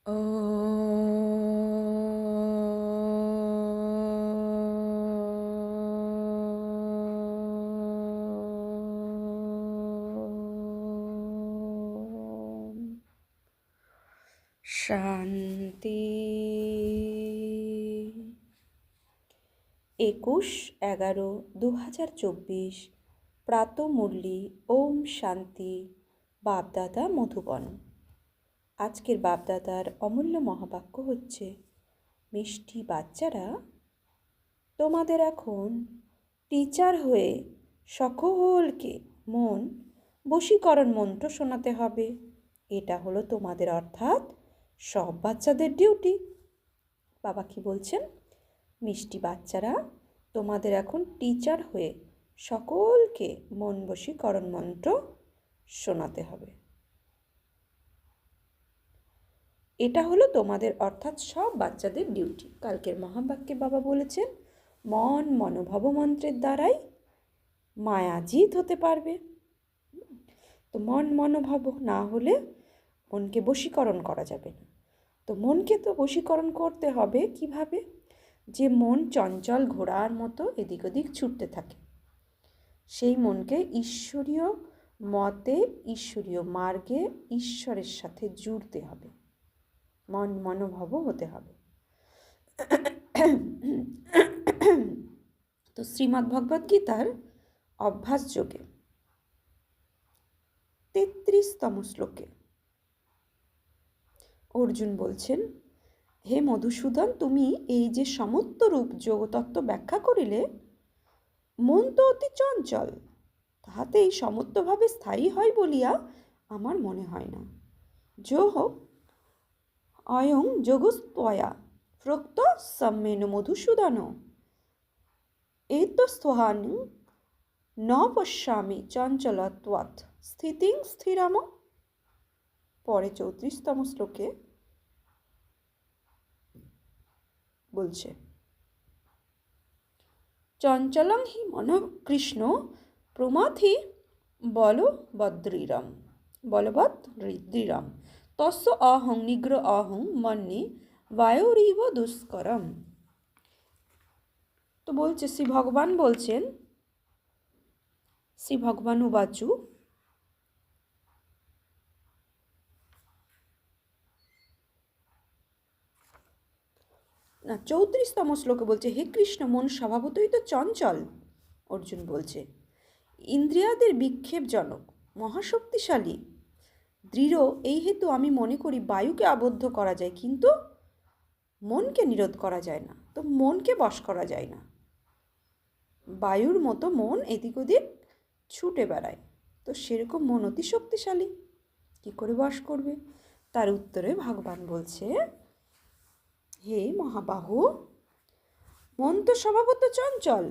শান্তি। 21/11/2024 প্রাতঃমুরলি। ওম শান্তি। বাপদাদা মধুবন। আজকের বাপদাদার অমূল্য মহাবাক্য হচ্ছে, মিষ্টি বাচ্চারা, তোমাদের এখন টিচার হয়ে সকলকে মন বশীকরণ মন্ত্র শোনাতে হবে। এটা হলো তোমাদের, অর্থাৎ সব বাচ্চাদের ডিউটি। বাবা কি বলছেন? মিষ্টি বাচ্চারা, তোমাদের এখন টিচার হয়ে সকলকে মন বশীকরণ মন্ত্র শোনাতে হবে। এটা হলো তোমাদের, অর্থাৎ সব বাচ্চাদের ডিউটি। কালকের মহাবাক্যে বাবা বলেছেন, মন মনোভব মন্ত্রের দ্বারাই মায়াজিত হতে পারবে। তো মন মনোভব না হলে মনকে বশীকরণ করা যাবে না। তো মনকে তো বশীকরণ করতে হবে কিভাবে? যে মন চঞ্চল ঘোড়ার মতো এদিক ওদিক ছুটতে থাকে, সেই মনকে ঈশ্বরীয় মতে, ঈশ্বরীয় মার্গে, ঈশ্বরের সাথে জুড়তে হবে। মন মনোভব হতে হবে। তো শ্রীমদ্ ভগবদ গীতার অভ্যাস যোগে 33তম শ্লোকে অর্জুন বলছেন, হে মধুসূদন, তুমি এই যে সমত্ব রূপ যোগতত্ত্ব ব্যাখ্যা করিলে, মন তো অতি চঞ্চল, তাহাতে এই সমত্বভাবে স্থায়ী হয় বলিয়া আমার মনে হয় না। যোহ অয়ং যোগস্ত্বয়া প্রোক্ত সম্মেন মধুসূদন এতস্থহান ন পশ্যামি চঞ্চলত্বাৎ স্থিতিং স্থিরাম। পরে 34তম শ্লোকে বলছে, চঞ্চলং হি মন কৃষ্ণ প্রমাথি বলবদ্দৃঢ়ম তস্য অহং নিগ্রহ অহং মন্যে বায়ুরিব দুষ্করম। তো বলছে, শ্রী ভগবান বলছেন, শ্রী ভগবান উবাচু, না 34তম শ্লোকে বলছে, হে কৃষ্ণ, মন স্বভাবতই তো চঞ্চল। অর্জুন বলছে, ইন্দ্রিয়াদের বিক্ষেপজনক, মহাশক্তিশালী, দৃঢ়, এই হেতু আমি মনে করি বায়ুকে আবদ্ধ করা যায়, কিন্তু মনকে নিরোধ করা যায় না। তো মনকে বশ করা যায় না। বায়ুর মতো মন এদিক ওদিক ছুটে বেড়ায়, তো সেরকম মন অতি শক্তিশালী, কী করে বশ করবে? তার উত্তরে ভগবান বলছে, হে মহাবাহু, মন তো স্বভাবত চঞ্চল,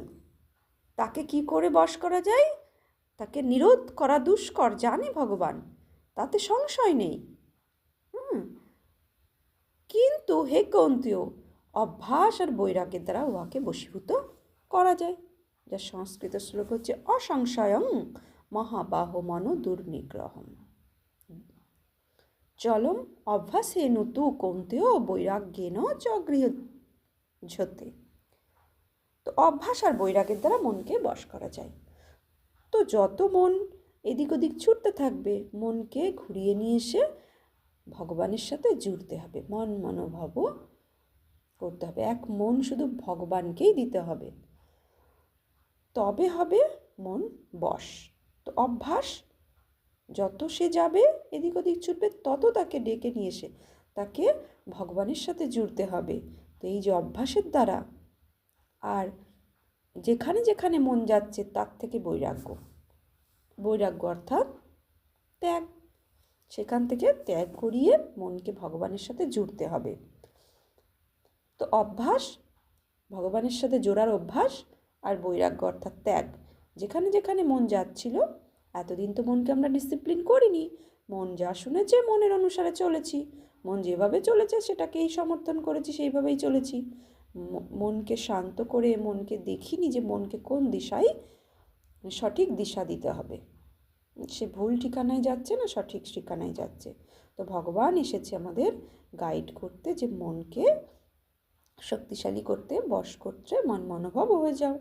তাকে কি করে বশ করা যায়? তাকে নিরোধ করা দুষ্কর, জানে ভগবান, তাতে সংশয় নেই। কিন্তু হে কৌন্তেয়, অভ্যাস আর বৈরাগ্যের দ্বারা উহাকে বশীভূত করা যায়। যার সংস্কৃত শ্লোক হচ্ছে, অসংশয়ং মহাবাহ মনো দুর্নিগ্রহম চলম অভ্যাসেন তু কৌন্তেয় বৈরাগ্যেন চ গৃহ্যতে। তো অভ্যাস আর বৈরাগ্যের দ্বারা মনকে বশ করা যায়। তো যত মন এদিক ওদিক ছুটতে থাকবে, মনকে ঘুরিয়ে নিয়ে এসে ভগবানের সাথে জুড়তে হবে, মন মনোভাব করতে হবে। এক মন শুধু ভগবানকেই দিতে হবে, তবে হবে মন বশ। তো অভ্যাস, যত সে যাবে এদিক ওদিক ছুটবে, তত তাকে ডেকে নিয়ে এসে তাকে ভগবানের সাথে জুড়তে হবে। তো এই যে অভ্যাসের দ্বারা, আর যেখানে যেখানে মন যাচ্ছে তার থেকে বৈরাগ্য, বৈরাগ্য অর্থাৎ ত্যাগ, সেখান থেকে ত্যাগ করিয়ে মনকে ভগবানের সাথে জুড়তে হবে। তো অভ্যাস, ভগবানের সাথে জোড়ার অভ্যাস, আর বৈরাগ্য অর্থাৎ ত্যাগ। যেখানে যেখানে মন যাচ্ছিল, এতদিন তো মনকে আমরা ডিসিপ্লিন করিনি, মন যা শুনেছে মনের অনুসারে চলেছি, মন যেভাবে চলেছে সেটাকেই সমর্থন করেছি, সেইভাবেই চলেছি। মনকে শান্ত করে মনকে দেখিনি যে মনকে কোন দিশায় সঠিক দিশা দিতে হবে। সে ভুল ঠিকানায় যাচ্ছে না সঠিক ঠিকানায় যাচ্ছে। তো ভগবান এসেছে আমাদের গাইড করতে, যে মনকে শক্তিশালী করতে, বশ করতে, মন মনোভাব হয়ে যাও।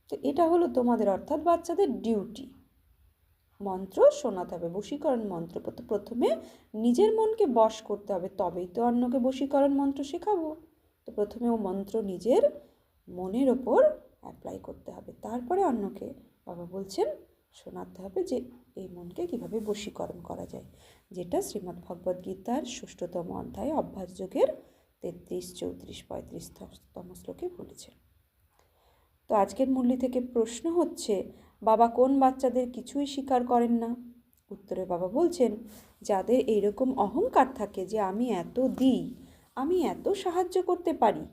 তো এটা হলো তোমাদের অর্থাৎ বাচ্চাদের ডিউটি। মন্ত্র শোনাতে হবে, বশীকরণ মন্ত্র। তো প্রথমে নিজের মনকে বশ করতে হবে, তবেই তো অন্যকে বশীকরণ মন্ত্র শেখাবো। তো প্রথমে ও মন্ত্র নিজের মনের ওপর অ্যাপ্লাই করতে হবে, তারপরে অন্যকে বাবা বলছেন শোনাতে হবে যে এই মনকে কিভাবে বশীকরণ করা যায়, যেটা শ্রীমদ্ ভগবদ্ গীতার 6তম অধ্যায়ে অভ্যাস যোগের 33, 34, 35তম শ্লোকে বলেছেন। তো আজকের মুরলি থেকে প্রশ্ন হচ্ছে, বাবা কোন বাচ্চাদের কিছুই স্বীকার করেন না? উত্তরে বাবা বলছেন, যাদের এইরকম অহংকার থাকে যে আমি এত দিই, আমি এত সাহায্য করতে পারি,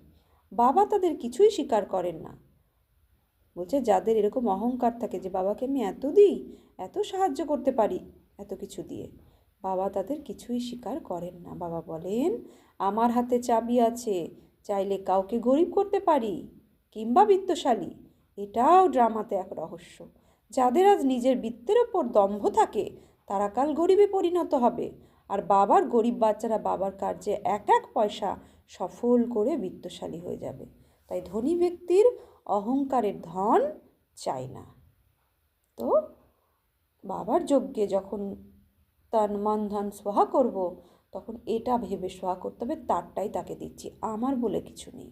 বাবা তাদের কিছুই স্বীকার করেন না। বলছে যাদের এরকম অহংকার থাকে যে বাবাকে আমি এত দিই, এত সাহায্য করতে পারি, এত কিছু দিয়ে, বাবা তাদের কিছুই স্বীকার করেন না। বাবা বলেন, আমার হাতে চাবি আছে, চাইলে কাউকে গরিব করতে পারি কিংবা বিত্তশালী। এটাও ড্রামাতে এক রহস্য। যাদের আজ নিজের বিত্তের ওপর দম্ভ থাকে তারা কাল গরিবে পরিণত হবে, আর বাবার গরিব বাচ্চারা বাবার কার্যে এক এক পয়সা সফল করে বিত্তশালী হয়ে যাবে। তাই ধনী ব্যক্তির অহংকারের ধন চাই না। তো বাবার যজ্ঞে যখন তার মন ধন সোহা করব, তখন এটা ভেবে সোহা করতে হবে তারটাই তাকে দিচ্ছি, আমার বলে কিছু নেই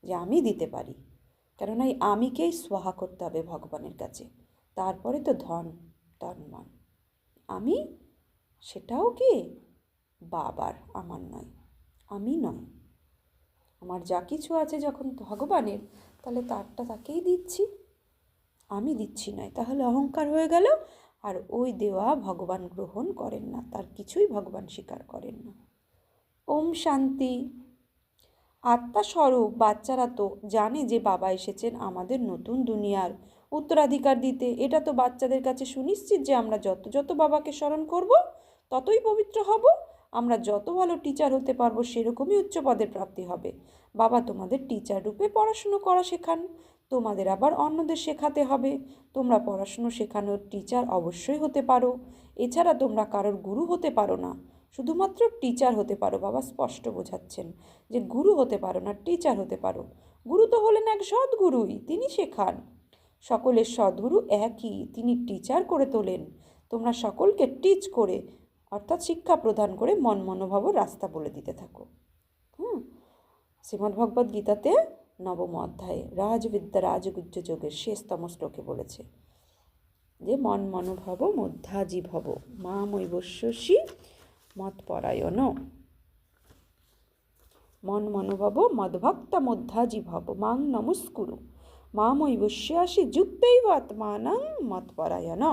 যে আমি দিতে পারি। কেননা এই আমিকেই সোহা করতে হবে ভগবানের কাছে, তারপরে তো ধন তন মন। আমি সেটাও কি বাবার, আমার নয়, আমি নয়। আমার যা কিছু আছে যখন ভগবানের, তাহলে তারটা তাকেই দিচ্ছি, আমি দিচ্ছি নয়। তাহলে অহংকার হয়ে গেল, আর ওই দেওয়া ভগবান গ্রহণ করেন না, তার কিছুই ভগবান স্বীকার করেন না। ওম শান্তি। আত্মাস্বরূপ বাচ্চারা তো জানে যে বাবা এসেছেন আমাদের নতুন দুনিয়ার উত্তরাধিকার দিতে। এটা তো বাচ্চাদের কাছে সুনিশ্চিত যে আমরা যত যত বাবাকে স্মরণ করব ততই পবিত্র হব। আমরা যত ভালো টিচার হতে পারবো সেরকমই উচ্চ পদের প্রাপ্তি হবে। বাবা তোমাদের টিচার রূপে পড়াশুনো করা শেখান, তোমাদের আবার অন্যদের শেখাতে হবে। তোমরা পড়াশুনো শেখানোর টিচার অবশ্যই হতে পারো, এছাড়া তোমরা কারোর গুরু হতে পারো না, শুধুমাত্র টিচার হতে পারো। বাবা স্পষ্ট বোঝাচ্ছেন যে গুরু হতে পারো না, টিচার হতে পারো। গুরু তো হলেন এক সদ্গুরুই, তিনি শেখান। সকলের সদ্গুরু একই, তিনি টিচার করে তোলেন। তোমরা সকলকে টিচ করে অর্থাৎ শিক্ষা প্রদান করে মন মনোভাব রাস্তা বলে দিতে থাকো। শ্রীমদ্ভগবদ্ গীতাতে 9ম অধ্যায়ে রাজবিদ্যা রাজগুজ্জ যোগের 6তম শ্লোকে বলেছে যে মন মনোভাব মধ্যাজি ভব মামৈবস্যসি মৎপরায়ণ। মন মনোভাব মদ্ভক্তা মধ্যাজি ভব মাং নমস্কুরু মামৈবস্যাসি যুক্তৈব আত্মানাং মৎপরায়ণ।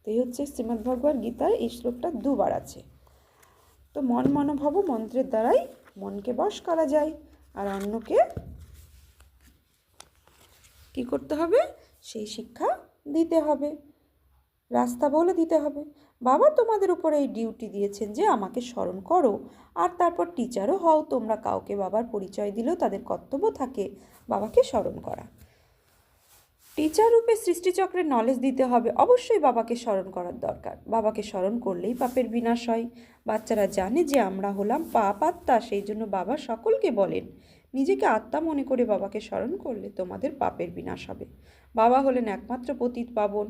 তো এই হচ্ছে শ্রীমদ্ভগবদ্ গীতায় এই শ্লোকটা 2বার আছে। তো মন মনোভাব মন্ত্রের দ্বারাই মনকে বশ করা যায়, আর অন্যকে কি করতে হবে, সেই শিক্ষা দিতে হবে, রাস্তা বলে দিতে হবে। বাবা তোমাদের উপরে এই ডিউটি দিয়েছেন যে আমাকে স্মরণ করো, আর তারপর টিচারও হও। তোমরা কাউকে বাবার পরিচয় দিলেও তাদের কর্তব্য থাকে বাবাকে স্মরণ করা। টিচার রূপে সৃষ্টিচক্রের নলেজ দিতে হবে, অবশ্যই বাবাকে স্মরণ করার দরকার। বাবাকে স্মরণ করলেই পাপের বিনাশ হয়। বাচ্চারা জানে যে আমরা হলাম পাপ আত্মা, সেই জন্য বাবা সকলকে বলেন নিজেকে আত্মা মনে করে বাবাকে স্মরণ করলে তোমাদের পাপের বিনাশ হবে। বাবা হলেন একমাত্র পতিত পাবন।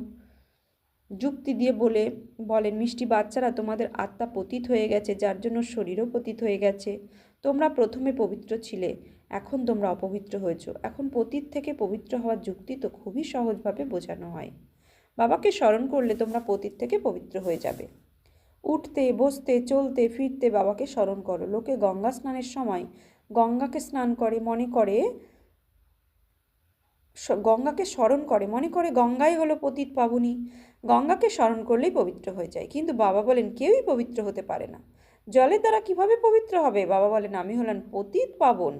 যুক্তি দিয়ে বলেন মিষ্টি বাচ্চারা, তোমাদের আত্মা পতিত হয়ে গেছে, যার জন্য শরীরও পতিত হয়ে গেছে। তোমরা প্রথমে পবিত্র ছিলে, এখন তোমরা অপবিত্র হয়েছ। এখন পতিত থেকে পবিত্র হওয়ার যুক্তি তো খুবই সহজভাবে বোঝানো হয়। বাবাকে স্মরণ করলে তোমরা পতিত থেকে পবিত্র হয়ে যাবে। উঠতে বসতে চলতে ফিরতে বাবাকে স্মরণ করো। লোকে গঙ্গা স্নানের সময় গঙ্গাকে স্নান করে মনে করে, গঙ্গাকে স্মরণ করে মনে করে গঙ্গাই হলো পতিত পাবনী, গঙ্গাকে স্মরণ করলেই পবিত্র হয়ে যায়। কিন্তু বাবা বলেন কেউই পবিত্র হতে পারে না। জলের দ্বারা কিভাবে পবিত্র হবে? বাবা বলেন আমি হলাম পতিত পাবন।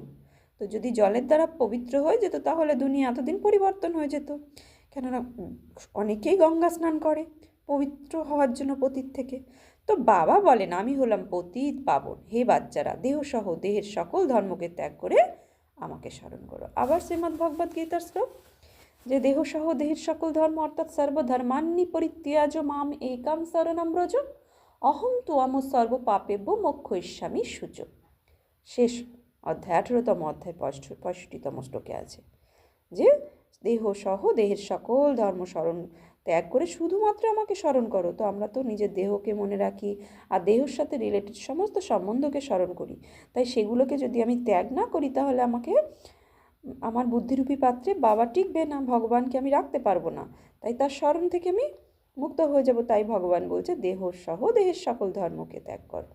তো যদি জলের দ্বারা পবিত্র হয়ে যেত তাহলে দুনিয়া এতদিন পরিবর্তন হয়ে যেত। কেননা অনেকেই গঙ্গা স্নান করে পবিত্র হওয়ার জন্য পতিত থেকে। তো বাবা বলেন আমি হলাম পতিত পাবন। হে বাচ্চারা, দেহসহ দেহের সকল ধর্মকে ত্যাগ করে আমাকে স্মরণ করো। আবার শ্রীমদ্ভগবদ্ গীতার শ্লোক যে দেহসহ দেহের সকল ধর্ম অর্থাৎ সর্বধর্মান্নি পরিত্যাজ্য মাম একাম শরণম ব্রজ। অহং তুয়াম সর্ব পাপেব্য মোক্ষয়িষ্যামি শুচ। শেষ অধ্যায় 18তম অধ্যায় 65তম শ্লোকে আছে যে দেহ সহ দেহের সকল ধর্ম স্মরণ ত্যাগ করে শুধুমাত্র আমাকে স্মরণ করো। তো আমরা তো নিজের দেহকে মনে রাখি আর দেহের সাথে রিলেটেড সমস্ত সম্বন্ধকে স্মরণ করি। তাই সেগুলোকে যদি আমি ত্যাগ না করি তাহলে আমাকে আমার বুদ্ধিরূপী পাত্রে বাবা টিকবে না, ভগবানকে আমি রাখতে পারবো না। তাই তার স্মরণ থেকে আমি মুক্ত হয়ে যাব। তাই ভগবান বলছে দেহ সহ দেহের সকল ধর্মকে ত্যাগ করো।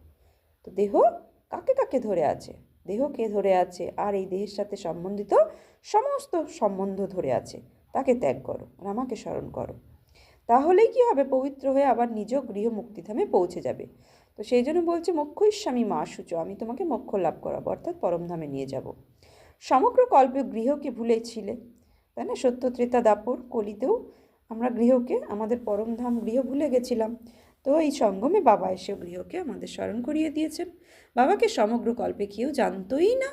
তো দেহ কাকে কাকে ধরে আছে? দেহকে ধরে আছে আর এই দেহের সাথে সম্বন্ধিত সমস্ত সম্বন্ধ ধরে আছে, তাকে ত্যাগ করো আর আমাকে স্মরণ করো। তাহলেই কি হবে? পবিত্র হয়ে আবার নিজ গৃহ মুক্তিধামে পৌঁছে যাবে। তো সেই জন্য বলছে মোক্ষয়িষ্যামি মা শুচ, আমি তোমাকে মোক্ষ লাভ করাবো, অর্থাৎ পরমধামে নিয়ে যাব। সমগ্র কল্পে গৃহকে ভুলেছিলে, তাই না? সত্য ত্রেতা দাপর কলিতেও আমরা গৃহকে, আমাদের পরমধাম গৃহ ভুলে গেছিলাম। তো এই সঙ্গমে বাবা এসে গৃহকে আমাদের স্মরণ করিয়ে দিয়েছেন। বাবাকে সমগ্র কল্পে কেউ জানতই না,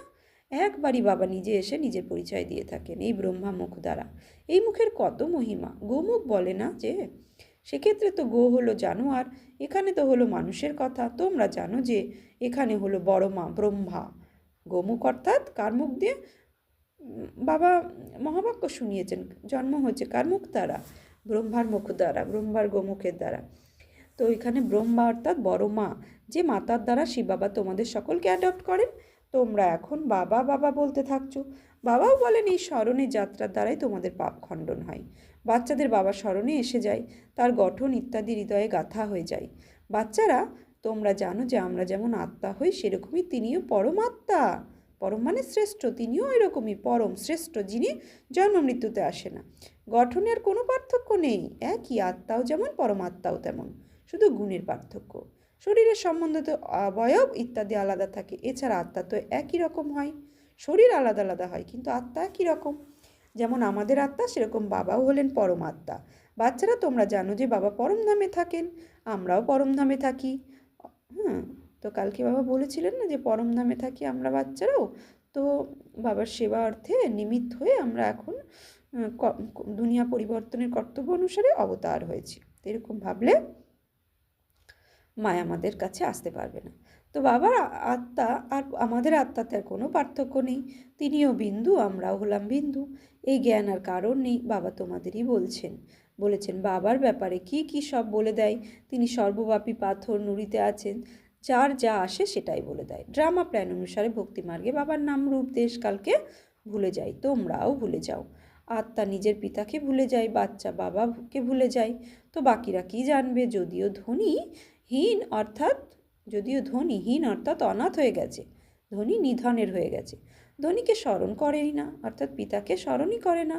একবারই বাবা নিজে এসে নিজের পরিচয় দিয়ে থাকেন এই ব্রহ্মা মুখ দ্বারা। এই মুখের কত মহিমা! গোমুখ বলে না যে, সেক্ষেত্রে তো গো হলো জানোয়ার, এখানে তো হলো মানুষের কথা। তোমরা জানো যে এখানে হলো বড় মা ব্রহ্মা। গোমুখ অর্থাৎ কার মুখ দিয়ে বাবা মহাবাক্য শুনিয়েছেন, জন্ম হয়েছে কার মুখ দ্বারা? ব্রহ্মার মুখ দ্বারা, ব্রহ্মার গোমুখের দ্বারা। তো এখানে ব্রহ্মা অর্থাৎ বড় মা, যে মাতার দ্বারা শিব বাবা তোমাদের সকলকে অ্যাডপ্ট করেন। তোমরা এখন বাবা বাবা বলতে থাকছো। বাবাও বলেন এই স্মরণের যাত্রার দ্বারাই তোমাদের পাপ খণ্ডন হয়। বাচ্চাদের বাবা স্মরণে এসে যায়, তার গঠন ইত্যাদি হৃদয়ে গাঁথা হয়ে যায়। বাচ্চারা, তোমরা জানো যে আমরা যেমন আত্মা হই সেরকমই তিনিও পরমাত্মা। পরম মানে শ্রেষ্ঠ, তিনিও এরকমই পরম শ্রেষ্ঠ, যিনি জন্ম মৃত্যুতে আসে না। গঠনের কোনো পার্থক্য নেই, একই আত্মাও যেমন পরমাত্মাও তেমন, শুধু গুণের পার্থক্য। শরীরের সম্বন্ধিত অবয়ব ইত্যাদি আলাদা থাকে, এছাড়া আত্মা তো একই রকম হয়। শরীর আলাদা আলাদা হয় কিন্তু আত্মা একই রকম। যেমন আমাদের আত্মা সেরকম বাবাও হলেন পরমাত্মা। বাচ্চারা, তোমরা জানো যে বাবা পরমধামে থাকেন, আমরাও পরমধামে থাকি। হ্যাঁ, তো কালকে বাবা বলেছিলেন না যে পরমধামে থাকি আমরা বাচ্চারাও। তো বাবার সেবা অর্থে নিমিত্ত হয়ে আমরা এখন দুনিয়া পরিবর্তনের কর্তব্য অনুসারে অবতার হয়েছি। তো এরকম ভাবলে মায়া আমাদের কাছে আসতে পারবে না। তো বাবার আত্মা আর আমাদের আত্মাতে আর কোনো পার্থক্য নেই। তিনিও বিন্দু, আমরাও হলাম বিন্দু। এই জ্ঞান আর কারণ নেই, বাবা তোমাদেরই বলেছেন বাবার ব্যাপারে কি কি সব বলে দেয়। তিনি সর্বব্যাপী পাথর নুড়িতে আছেন, যার যা আসে সেটাই বলে দেয়। ড্রামা প্ল্যান অনুসারে ভক্তিমার্গে বাবার নাম রূপ দেশ কালকে ভুলে যায়, তোমরাও ভুলে যাও। আত্মা নিজের পিতাকে ভুলে যায়, বাচ্চা বাবাকে ভুলে যায়। তো বাকিরা কি জানবে? যদিও ধনীহীন অর্থাৎ অনাথ হয়ে গেছে, ধনী নিধনের হয়ে গেছে। ধনীকে স্মরণ করেই না, অর্থাৎ পিতাকে স্মরণই করে না,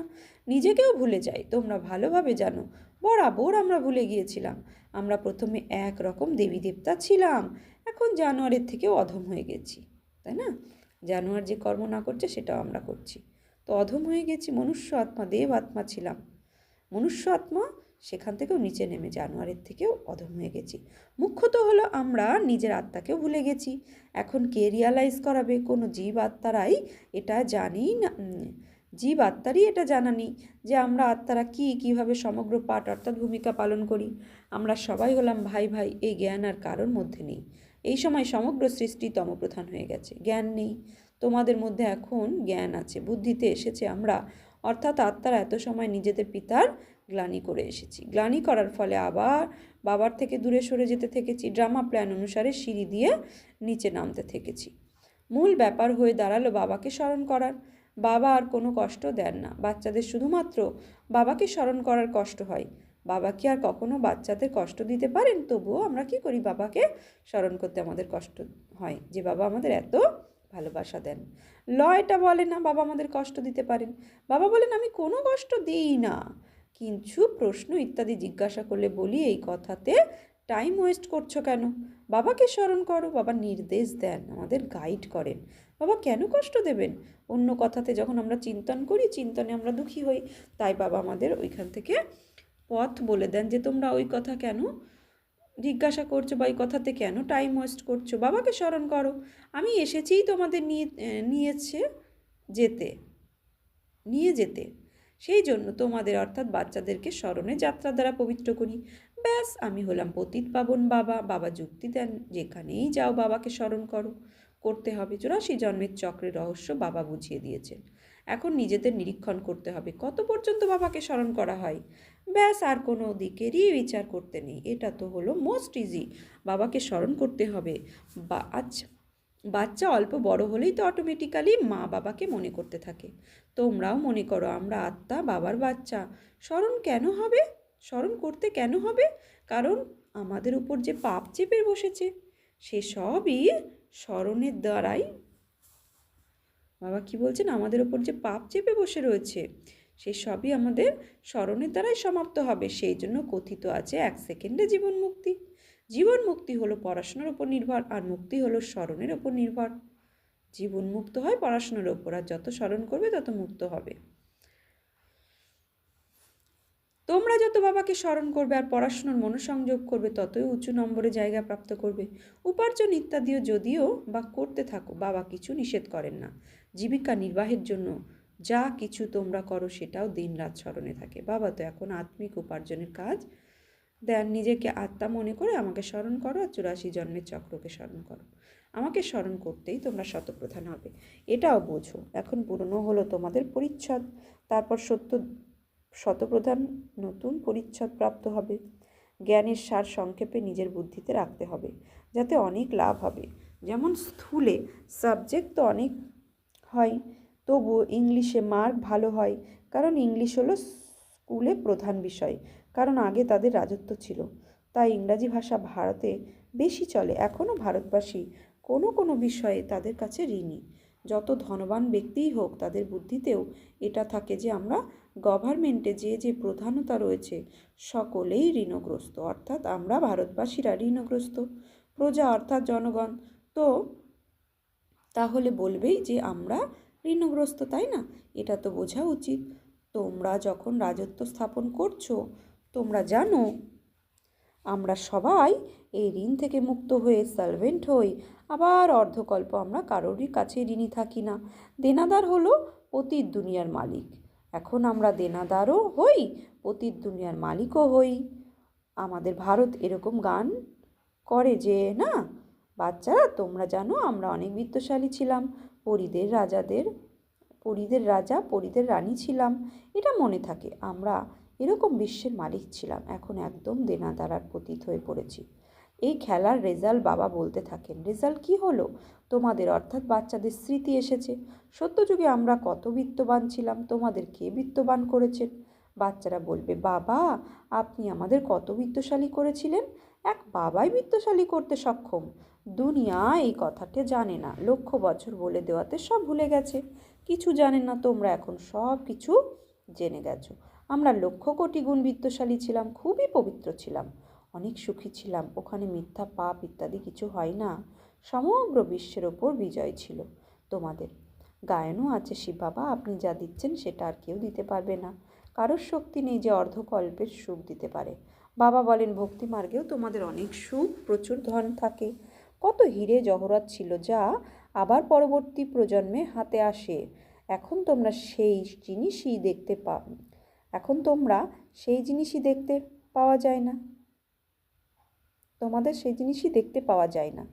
নিজেকেও ভুলে যায়। তোমরা ভালোভাবে জানো, বরাবর আমরা ভুলে গিয়েছিলাম। আমরা প্রথমে একরকম দেবী দেবতা ছিলাম, এখন জানোয়ারের থেকেও অধম হয়ে গেছি, তাই না? জানোয়ার যে কর্ম না করছে সেটাও আমরা করছি। তো অধম হয়ে গেছি, মনুষ্য আত্মা, দেব আত্মা ছিলাম মনুষ্য আত্মা, সেখান থেকেও নিচে নেমে জানোয়ারের থেকেও অধম হয়ে গেছি। মুখ্যত হলো আমরা নিজের আত্মাকেও ভুলে গেছি। এখন কে রিয়ালাইজ করাবে? কোনো জীব আত্মারাই এটা জানি না, জীব আত্মারই এটা জানা নেই যে আমরা আত্মারা কীভাবে সমগ্র পাঠ অর্থাৎ ভূমিকা পালন করি। আমরা সবাই হলাম ভাই ভাই, এই জ্ঞান আর কারোর মধ্যে নেই। এই সময় সমগ্র সৃষ্টি তমপ্রধান হয়ে গেছে, জ্ঞান নেই। তোমাদের মধ্যে এখন জ্ঞান আছে, বুদ্ধিতে এসেছে আমরা, অর্থাৎ আত্মারা এত সময় নিজেদের পিতার গ্লানি করে এসেছি। গ্লানি করার ফলে আবার বাবার থেকে দূরে সরে যেতে থেকেছি, ড্রামা প্ল্যান অনুসারে সিঁড়ি দিয়ে নিচে নামতে থেকেছি। মূল ব্যাপার হয়ে দাঁড়ালো বাবাকে স্মরণ করার। বাবা আর কোনো কষ্ট দেন না, বাচ্চাদের শুধুমাত্র বাবাকে স্মরণ করার কষ্ট হয়। বাবা কি আর কখনো বাচ্চাদের কষ্ট দিতে পারেন? তবুও আমরা কি করি? বাবাকে স্মরণ করতে আমাদের কষ্ট হয় যে বাবা আমাদের এত ভালোবাসা দেন। এটা বলে না বাবা আমাদের কষ্ট দিতে পারেন। বাবা বলেন আমি কোনো কষ্ট দিই না, কিছু প্রশ্ন ইত্যাদি জিজ্ঞাসা করলে বলি এই কথাতে টাইম ওয়েস্ট করছো কেন? বাবাকে স্মরণ করো। বাবা নির্দেশ দেন, আমাদের গাইড করেন। বাবা কেন কষ্ট দেবেন? অন্য কথাতে যখন আমরা চিন্তন করি, চিন্তনে আমরা দুঃখী হই, তাই বাবা আমাদের ওইখান থেকে পথ বলে দেন যে তোমরা ওই কথা কেন জিজ্ঞাসা করছো বা এই কথাতে কেন টাইম ওয়েস্ট করছো? বাবাকে স্মরণ করো। আমি এসেছিই তোমাদের নিয়ে যেতে, সেই জন্য তোমাদের অর্থাৎ বাচ্চাদেরকে স্মরণে যাত্রা দ্বারা পবিত্র করি। ব্যাস আমি হলাম পতিত পাবন বাবা। বাবা যুক্তি দেন, যেখানেই যাও বাবাকে স্মরণ করো, করতে হবে। 84 জন্মের চক্রের রহস্য বাবা বুঝিয়ে দিয়েছেন। এখন নিজেদের নিরীক্ষণ করতে হবে কত পর্যন্ত বাবাকে স্মরণ করা হয়। ব্যাস, আর কোনো দিকেরই বিচার করতে নেই। এটা তো হলো মোস্ট ইজি। বাবাকে স্মরণ করতে হবে। আচ্ছা, বাচ্চা অল্প বড় হলেই তো অটোমেটিক্যালি মা বাবাকে মনে করতে থাকে। তোমরাও মনে করো আমরা আত্মা বাবার বাচ্চা। স্মরণ কেন হবে? স্মরণ করতে কেন হবে? কারণ আমাদের উপর যে পাপ চেপে বসেছে, সে সবই স্মরণের দ্বারাই, বাবা কি বলছেন, আমাদের ওপর যে পাপ চেপে বসে রয়েছে সে সবই আমাদের স্মরণের দ্বারাই সমাপ্ত হবে। সেই জন্য কথিত আছে 1 সেকেন্ডে জীবন মুক্তি। জীবন মুক্তি হলো পড়াশোনার উপর নির্ভর, আর মুক্তি হলো স্মরণের ওপর নির্ভর। জীবন মুক্ত হয় পড়াশোনার ওপর, আর যত স্মরণ করবে তত মুক্ত হবে। তোমরা যত বাবাকে স্মরণ করবে আর পড়াশোনার মনোসংযোগ করবে, ততই উঁচু নম্বরে জায়গা প্রাপ্ত করবে। উপার্জন ইত্যাদিও যদিও বা করতে থাকো, বাবা কিছু নিষেধ করেন না। জীবিকা নির্বাহের জন্য যা কিছু তোমরা করো সেটাও দিনরাত স্মরণে থাকে। বাবা তো এখন আত্মিক উপার্জনের কাজ দেন। নিজেকে আত্মা মনে করে আমাকে স্মরণ করো, আর 84 জন্মের চক্রকে স্মরণ করো। আমাকে স্মরণ করতেই তোমরা শতপ্রধান হবে, এটাও বোঝো। এখন পুরনো হলো তোমাদের পরিচ্ছদ, তারপর শতপ্রধান নতুন পরিচ্ছদ প্রাপ্ত হবে। জ্ঞানের সার সংক্ষেপে নিজের বুদ্ধিতে রাখতে হবে, যাতে অনেক লাভ হবে। যেমন স্থূলে সাবজেক্ট তো অনেক হয়, তবুও ইংলিশে মার্ক ভালো হয়, কারণ ইংলিশ হলো স্কুলে প্রধান বিষয়। কারণ আগে তাদের রাজত্ব ছিল, তাই ইংরাজি ভাষা ভারতে বেশি চলে। এখনও ভারতবাসী কোনো কোনো বিষয়ে তাদের কাছে ঋণী। যত ধনবান ব্যক্তিই হোক, তাদের বুদ্ধিতেও এটা থাকে যে আমরা গভর্নমেন্টে যে প্রধানতা রয়েছে সকলেই ঋণগ্রস্ত, অর্থাৎ আমরা ভারতবাসীরা ঋণগ্রস্ত। প্রজা অর্থাৎ জনগণ তো তাহলে বলবেই যে আমরা ঋণগ্রস্ত, তাই না? এটা তো বোঝা উচিত। তোমরা যখন রাজত্ব স্থাপন করছো, তোমরা জানো আমরা সবাই এই ঋণ থেকে মুক্ত হয়ে সার্ভেন্ট হই। আবার অর্ধকল্প আমরা কারোরই কাছে ঋণী থাকি না। দেনাদার হলো পতিত দুনিয়ার মালিক। এখন আমরা দেনাদারও হই, পতিত দুনিয়ার মালিকও হই। আমাদের ভারত এরকম গান করে যে, না বাচ্চারা তোমরা জানো আমরা অনেক বিত্তশালী ছিলাম, পরীদের রাজা পরীদের রানী ছিলাম। এটা মনে থাকে, আমরা এরকম বিশ্বের মালিক ছিলাম। এখন একদম দেনাদার আর পতিত হয়ে পড়েছি। এই খেলার রেজাল্ট বাবা বলতে থাকেন। রেজাল্ট কি হলো? তোমাদের অর্থাৎ বাচ্চাদের স্মৃতি এসেছে। সত্যযুগে আমরা কত বিত্তবান ছিলাম, তোমাদের কে বিত্তবান করেছেন? বাচ্চারা বলবে, বাবা আপনি আমাদের কত বিত্তশালী করেছিলেন। এক বাবাই বিত্তশালী করতে সক্ষম। দুনিয়া এই কথাটা জানে না, লক্ষ বছর বলে দেওয়াতে সব ভুলে গেছে। কিছু জানে না, তোমরা এখন সব কিছু জেনে গেছো। আমরা লক্ষ কোটি গুণ বিত্তশালী ছিলাম, খুবই পবিত্র ছিলাম, অনেক সুখী ছিলাম। ওখানে মিথ্যা পাপ ইত্যাদি কিছু হয় না। সমগ্র বিশ্বের ওপর বিজয় ছিল তোমাদের। গায়নও আছে, শিব বাবা আপনি যা দিচ্ছেন সেটা আর কেউ দিতে পারবে না। কারোর শক্তি নেই যে অর্ধকল্পের সুখ দিতে পারে। বাবা বলেন ভক্তি মার্গেও তোমাদের অনেক সুখ, প্রচুর ধন থাকে। কত হিরে জহরত ছিল যা আবার পরবর্তী প্রজন্মে হাতে আসে। এখন তোমরা সেই জিনিসই দেখতে পাওয়া যায় না। তোমাদের সেই জিনিসই দেখতে পাওয়া যায় না।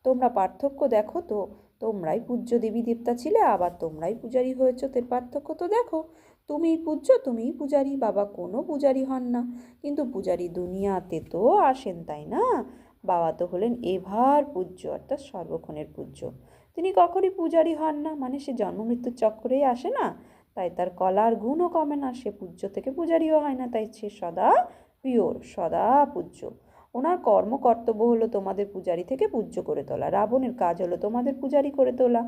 তোমরা পার্থক্য দেখো তো, তোমরাই পূজ্য দেবী দেবতা ছিলে, আবার তোমরাই পূজারী হয়েছো। তে পার্থক্য তো দেখো, তুমিই পূজ্য, তুমিই পূজারী। বাবা কোনো পূজারী হন না, কিন্তু পূজারী দুনিয়াতে তো আসেন, তাই না? বাবা তো হলেন এভার পূজ্য, অর্থাৎ সর্বক্ষণের পূজ্য। তিনি কখনই পূজারী হন না, মানে সে জন্ম মৃত্যুর চক্করেই আসে না, তাই তার কলার গুণও কমে না। সে পূজ্য থেকে পূজারীও হয় না, তাই সে সদা পিওর, সদা পূজ্য। ওনার কর্তব্য হলো তোমাদের পূজারী থেকে পূজ্য করে তোলা। রাবণের কাজ হলো তোমাদের পূজারী করে তোলা।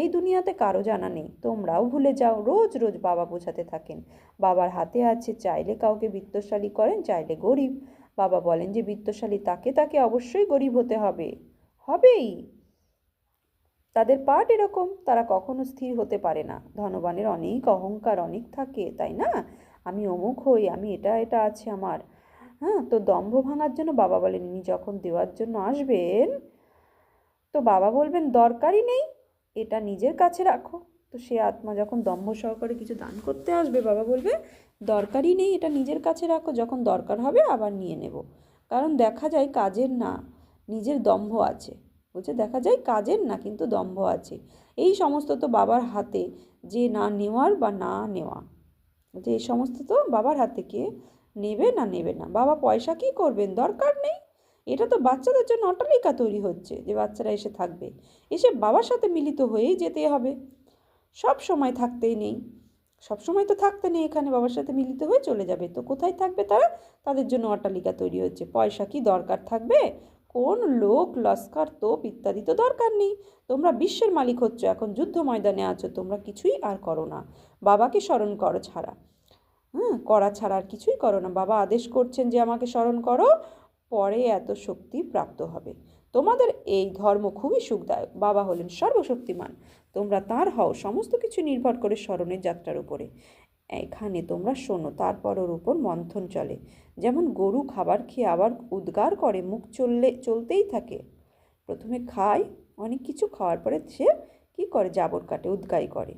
এই দুনিয়াতে কারো জানা নেই, তোমরাও ভুলে যাও। রোজ রোজ বাবা বোঝাতে থাকেন। বাবার হাতে আছে, চাইলে কাউকে বিত্তশালী করেন, চাইলে গরিব। বাবা বলেন যে বিত্তশালী তাকে তাকে অবশ্যই গরিব হতে হবে, হবেই। তাদের পাঠ এরকম, তারা কখনো স্থির হতে পারে না। ধনবানের অনেক অহংকার অনেক থাকে, তাই না? আমি অমুক হই, আমি এটা আছে আমার। হ্যাঁ, তো দম্ভ ভাঙার জন্য বাবা বলেন ইনি যখন দেওয়ার জন্য আসবেন, তো বাবা বলবেন দরকারই নেই, এটা নিজের কাছে রাখো। তো সে আত্মা যখন দম্ভ সহকারে কিছু দান করতে আসবে, বাবা বলবে দরকারই নেই, এটা নিজের কাছে রাখো, যখন দরকার হবে আবার নিয়ে নেব। কারণ দেখা যায় কাজের না, নিজের দম্ভ আছে। বলছে দেখা যায় কাজের না, কিন্তু দম্ভ আছে। এই সমস্ত তো বাবার হাতে, যে না নেওয়ার বা না নেওয়া, যে এই সমস্ত তো বাবার হাতে, কে নেবে না নেবে না। বাবা পয়সা কী করবেন, দরকার নেই। এটা তো বাচ্চাদের জন্য অট্টালিকা তৈরি হচ্ছে, যে বাচ্চারা এসে থাকবে, এসে বাবার সাথে মিলিত হয়েই যেতে হবে। সব সময় থাকতেই নেই, সব সময় তো থাকতে নেই এখানে, বাবার সাথে মিলিত হয়ে চলে যাবে। তো কোথায় থাকবে তারা? তাদের জন্য অট্টালিকা তৈরি হচ্ছে। পয়সা কি দরকার থাকবে? কোন লোক, লস্কর, তোপ ইত্যাদি তো দরকার নেই। তোমরা বিশ্বের মালিক হচ্ছ, এখন যুদ্ধ ময়দানে আছো, তোমরা কিছুই আর করো না, বাবাকে স্মরণ করো ছাড়া। করা ছাড়া আর কিছুই করো না। বাবা আদেশ করছেন যে আমাকে স্মরণ করো, পরে এত শক্তি প্রাপ্ত হবে। তোমাদের এই ধর্ম খুবই সুখদায়ক। বাবা হলেন সর্বশক্তিমান, তোমরা তাঁর হও। সমস্ত কিছু নির্ভর করে স্মরণের যাত্রার উপরে। এখানে তোমরা শোনো, তারপর ওর উপর মন্থন চলে। যেমন গরু খাবার খেয়ে আবার উদ্গার করে, মুখ চলতেই থাকে। প্রথমে খায়, অনেক কিছু খাওয়ার পরে সে কী করে, জাবর কাটে, উদ্গাই করে।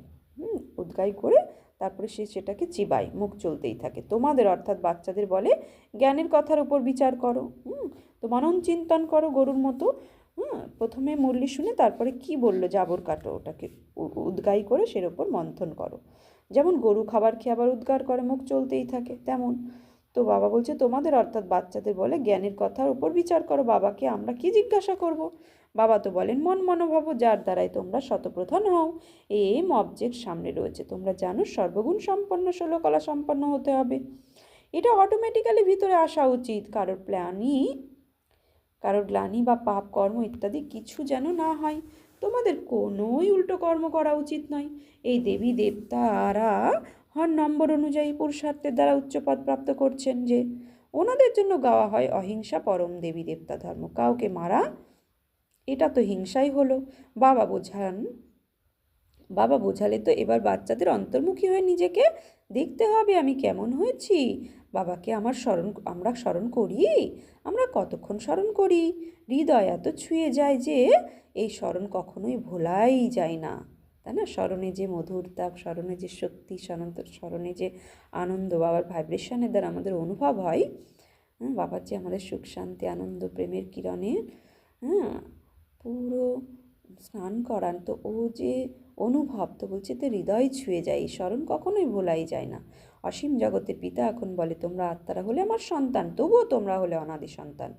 উদ্গাই করে তারপরে সে সেটাকে চিবায়, মুখ চলতেই থাকে। তোমাদের অর্থাৎ বাচ্চাদের বলে জ্ঞানের কথার উপর বিচার করো, তো মনন চিন্তন করো গরুর মতো। প্রথমে মুরলি শুনে তারপরে কি বললো জাবর কাটো, ওটাকে উদ্গাই করে সের ওপর মন্থন করো। যেমন গরু খাবার খেয়ে আবার উদ্গার করে, মুখ চলতেই থাকে, তেমন। তো বাবা বলছে তোমাদের অর্থাৎ বাচ্চাদের বলে জ্ঞানের কথার উপর বিচার করো। বাবাকে আমরা কি জিজ্ঞাসা করব? বাবা তো বলেন মন মনোভাব, যার দ্বারাই তোমরা শতপ্রধান হও। এম অবজেক্ট সামনে রয়েছে, তোমরা জানো সর্বগুণ সম্পন্ন, 16 কলা সম্পন্ন হতে হবে। এটা অটোমেটিক্যালি ভিতরে আসা উচিত। কারোর গ্লানি বা পাপ কর্ম ইত্যাদি কিছু যেন না হয়। তোমাদের কোনোই উল্টো কর্ম করা উচিত নয়। এই দেবী দেবতারা হর নম্বর অনুযায়ী পুরুষার্থের দ্বারা উচ্চপদ প্রাপ্ত করছেন, যে ওনাদের জন্য গাওয়া হয় অহিংসা পরম দেবী দেবতা ধর্ম। কাউকে মারা, এটা তো হিংসাই হলো। বাবা বোঝান বাবা বোঝালে তো এবার বাচ্চাদের অন্তর্মুখী হয়ে নিজেকে দেখতে হবে, আমি কেমন হয়েছি। বাবাকে আমরা স্মরণ করি, আমরা কতক্ষণ স্মরণ করি। হৃদয় এত ছুঁয়ে যায় যে এই স্মরণ কখনোই ভোলাই যায় না, তাই না? স্মরণে যে মধুরতা, স্মরণে যে শক্তি, স্মরণে যে আনন্দ, বাবার ভাইব্রেশনের দ্বারা আমাদের অনুভব হয়। বাবার যে আমাদের সুখ শান্তি আনন্দ প্রেমের কিরণে পুরো স্নান করান, তো ও যে অনুভব, তো বলছে তো হৃদয় ছুঁয়ে যায়। এই স্মরণ কখনোই ভোলাই যায় না। অসীম জগতের পিতা এখন বলে তোমরা আত্মারা হলে আমার সন্তান, তবুও তোমরা হলে অনাদি সন্তান।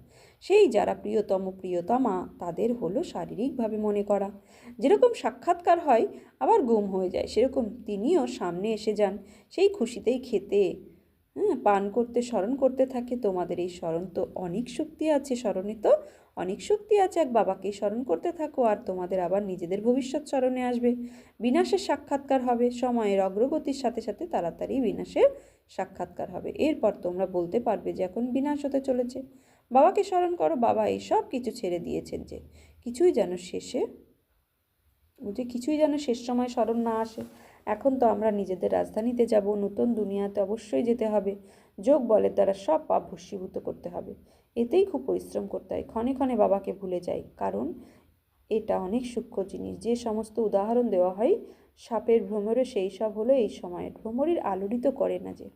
সেই যারা প্রিয়তম প্রিয়তমা, তাদের হলো শারীরিকভাবে মনে করা। যেরকম সাক্ষাৎকার হয় আবার গুম হয়ে যায়, সেরকম তিনিও সামনে এসে যান, সেই খুশিতেই খেতে পান করতে স্মরণ করতে থাকে। তোমাদের এই স্মরণ তো অনেক শক্তি আছে, স্মরণে তো অনেক শক্তি আছে। এক বাবাকেই স্মরণ করতে থাকো, আর তোমাদের আবার নিজেদের ভবিষ্যৎ স্মরণে আসবে। বিনাশের সাক্ষাৎকার হবে, সময়ের অগ্রগতির সাথে সাথে তাড়াতাড়ি বিনাশের সাক্ষাৎকার হবে। এরপর তোমরা বলতে পারবে যে এখন বিনাশ হতে চলেছে। বাবাকে স্মরণ করো, বাবা এই সব কিছু ছেড়ে দিয়েছেন, যে কিছুই যেন শেষ সময় স্মরণ না আসে। এখন তো আমরা নিজেদের রাজধানীতে যাব, নতুন দুনিয়াতে অবশ্যই যেতে হবে। যোগ বলের দ্বারা সব পাপ ভস্মীভূত করতে হবে। এতেই খুব পরিশ্রম করতে হয়। ক্ষণে ক্ষণে বাবাকে ভুলে যাই, কারণ এটা অনেক সূক্ষ্ম জিনিস। যে সমস্ত উদাহরণ দেওয়া হয় সাপের ভ্রমরে, সেই সব হলো এই সময়ের ভ্রমরের আলোড়িত করে না, যে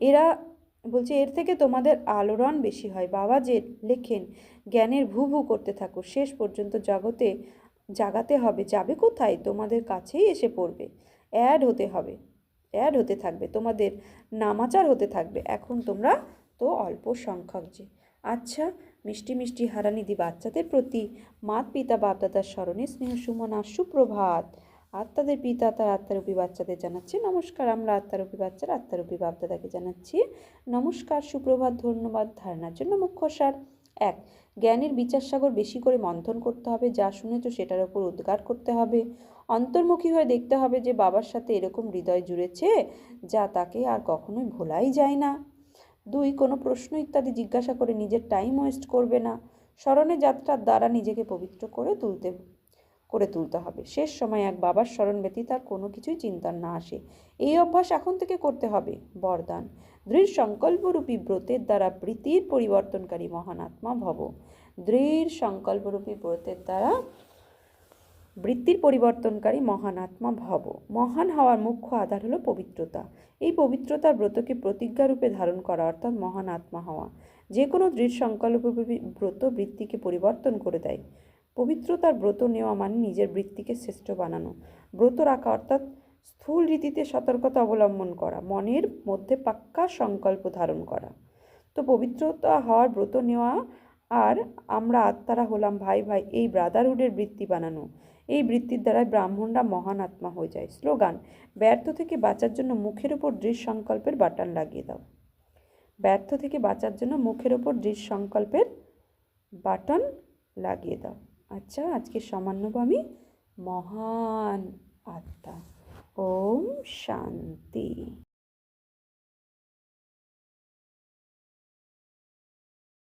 এরা বলছে এর থেকে তোমাদের আলোড়ন বেশি হয়। বাবা যে লেখেন জ্ঞানের ভু ভু করতে থাকো, শেষ পর্যন্ত জাগাতে হবে। যাবে কোথায়? তোমাদের কাছেই এসে পড়বে। অ্যাড হতে থাকবে, তোমাদের নামাচার হতে থাকবে। এখন তোমরা তো অল্প সংখ্যক, যে আচ্ছা মিষ্টি মিষ্টি হারানিধি বাচ্চাদের প্রতি মাত পিতা বাপদাদার স্মরণে স্নেহ সুমনা সুপ্রভাত। আত্মাদের পিতা তার আত্মারূপী বাচ্চাদের জানাচ্ছে নমস্কার। আমরা আত্মারূপী বাচ্চারা আত্মারূপী বাপদাদাকে জানাচ্ছি নমস্কার, সুপ্রভাত, ধন্যবাদ। ধারণার জন্য মুখ্য সার: 1. জ্ঞানের বিচারসাগর বেশি করে মন্থন করতে হবে, যা শুনেছ সেটার ওপর উদ্গার করতে হবে। অন্তর্মুখী হয়ে দেখতে হবে যে বাবার সাথে এরকম হৃদয় জুড়েছে যা তাকে আর কখনোই ভোলাই যায় না। 2. কোনো প্রশ্ন ইত্যাদি জিজ্ঞাসা করে নিজের টাইম ওয়েস্ট করবে না। স্মরণে যাত্রার দ্বারা নিজেকে পবিত্র করে তুলতে হবে। শেষ সময় এক বাবার স্মরণ ব্যতীত আর কোনো কিছুই চিন্তার না আসে। এই অভ্যাস এখন থেকে করতে হবে। বরদান: দৃঢ় সংকল্পরূপী ব্রতের দ্বারা বৃত্তির পরিবর্তনকারী মহান আত্মা ভব। দৃঢ় সংকল্পরূপী ব্রতের দ্বারা বৃত্তির পরিবর্তনকারী মহান আত্মা ভব। মহান হওয়ার মুখ্য আধার হলো পবিত্রতা। এই পবিত্রতার ব্রতকে প্রতিজ্ঞারূপে ধারণ করা অর্থাৎ মহান আত্মা হওয়া। যে কোনো দৃঢ় সংকল্পরূপী ব্রত বৃত্তিকে পরিবর্তন করে দেয়। পবিত্রতার ব্রত নেওয়া মানে নিজের বৃত্তিকে শ্রেষ্ঠ বানানো। ব্রত রাখা অর্থাৎ স্থূল রীতিতে সতর্কতা অবলম্বন করা, মনের মধ্যে পাক্কা সংকল্প ধারণ করা। তো পবিত্রতা হওয়ার ব্রত নেওয়া আর আমরা আত্মারা হলাম ভাই ভাই এই ব্রাদারহুডের বৃত্তি বানানো। এই বৃত্তির দ্বারাই ব্রাহ্মণরা মহান আত্মা হয়ে যায়। স্লোগান: ব্যর্থ থেকে বাঁচার জন্য মুখের ওপর দৃঢ় সংকল্পের বাটন লাগিয়ে দাও। ব্যর্থ থেকে বাঁচার জন্য মুখের ওপর দৃঢ় সংকল্পের বাটন লাগিয়ে দাও। আচ্ছা, আজকে সামান্যভাবে মহান আত্মা। ওম শান্তি।